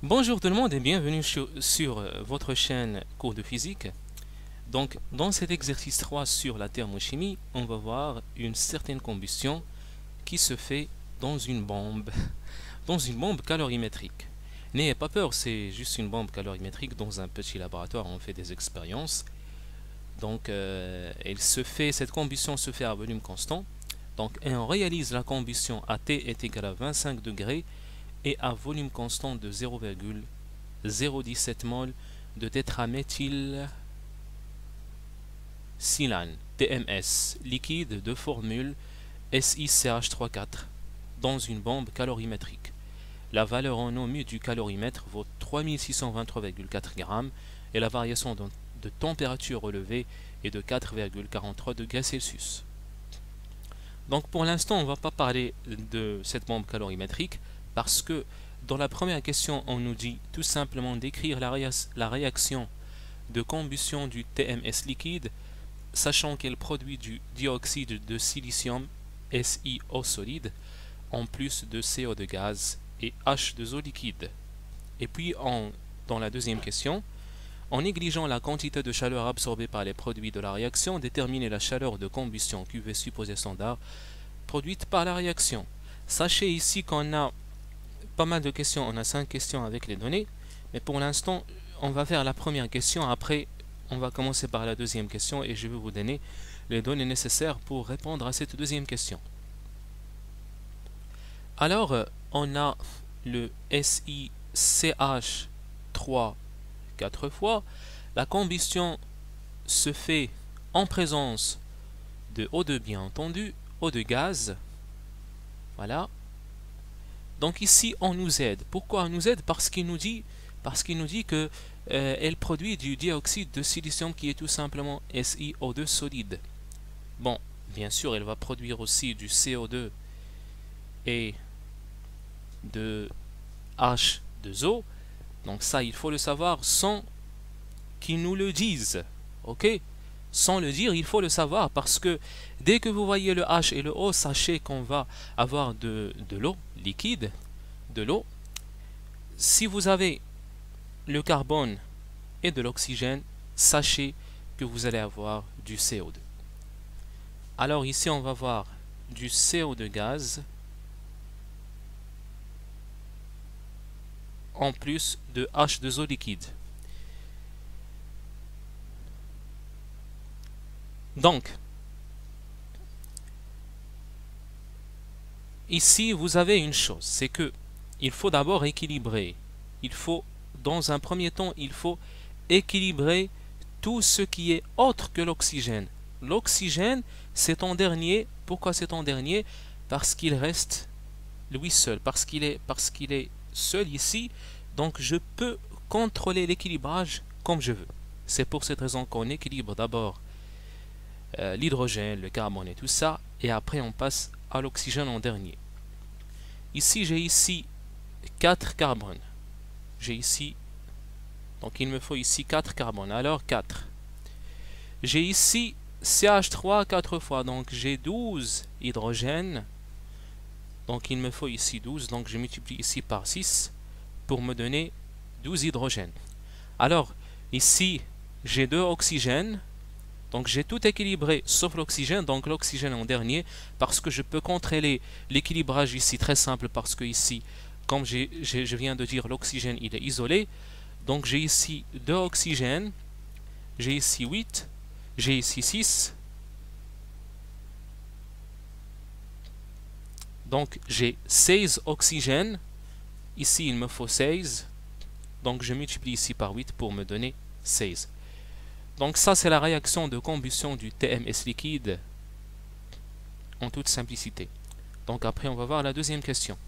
Bonjour tout le monde et bienvenue sur votre chaîne cours de physique. Donc, dans cet exercice 3 sur la thermochimie, on va voir une certaine combustion qui se fait dans une bombe, dans une bombe calorimétrique. N'ayez pas peur, c'est juste une bombe calorimétrique dans un petit laboratoire, on fait des expériences. Donc, cette combustion se fait à volume constant. Donc, et on réalise la combustion à T est égal à 25 degrés et à volume constant de 0,017 mol de tétraméthylsilane, TMS, liquide de formule SiCH34 dans une bombe calorimétrique. La valeur en ohms du calorimètre vaut 3623,4 g et la variation de température relevée est de 4,43 degrés Celsius. Donc pour l'instant, on ne va pas parler de cette bombe calorimétrique parce que dans la première question, on nous dit tout simplement d'écrire la réaction de combustion du TMS liquide, sachant qu'elle produit du dioxyde de silicium, SiO solide, en plus de CO de gaz et H2O liquide. Et puis dans la deuxième question, en négligeant la quantité de chaleur absorbée par les produits de la réaction, déterminer la chaleur de combustion QV supposée standard produite par la réaction. Sachez ici qu'on a pas mal de questions, on a 5 questions avec les données, mais pour l'instant, on va faire la première question, après on va commencer par la deuxième question et je vais vous donner les données nécessaires pour répondre à cette deuxième question. Alors, on a le SiCH3 4 fois, la combustion se fait en présence de O2 bien entendu, eau de gaz, voilà. Donc ici on nous aide. Pourquoi on nous aide? Parce qu'il nous dit que elle produit du dioxyde de silicium qui est tout simplement SiO2 solide. Bon, bien sûr elle va produire aussi du CO2 et de H2O. Donc ça il faut le savoir sans qu'ils nous le disent. Ok? Sans le dire, il faut le savoir parce que dès que vous voyez le H et le O, sachez qu'on va avoir de l'eau liquide, de l'eau. Si vous avez le carbone et de l'oxygène, sachez que vous allez avoir du CO2. Alors ici, on va voir du CO2 gaz en plus de H2O liquide. Donc, ici, vous avez une chose, c'est que il faut d'abord équilibrer. Dans un premier temps, il faut équilibrer tout ce qui est autre que l'oxygène. L'oxygène, c'est en dernier. Pourquoi c'est en dernier? Parce qu'il reste lui seul, parce qu'il est seul ici. Donc, je peux contrôler l'équilibrage comme je veux. C'est pour cette raison qu'on équilibre d'abord l'hydrogène, le carbone et tout ça, et après on passe à l'oxygène en dernier. Ici, j'ai ici 4 carbones. Donc il me faut ici 4 carbones. Alors 4. J'ai ici CH3 4 fois, donc j'ai 12 hydrogènes. Donc il me faut ici 12, donc je multiplie ici par 6 pour me donner 12 hydrogènes. Alors ici, j'ai 2 oxygènes. Donc j'ai tout équilibré sauf l'oxygène, donc l'oxygène en dernier, parce que je peux contrôler l'équilibrage ici, très simple, parce que ici, comme je viens de dire, l'oxygène il est isolé. Donc j'ai ici 2 oxygènes, j'ai ici 8, j'ai ici 6. Donc j'ai 16 oxygènes, ici il me faut 16, donc je multiplie ici par 8 pour me donner 16. Donc ça c'est la réaction de combustion du TMS liquide en toute simplicité. Donc après on va voir la deuxième question.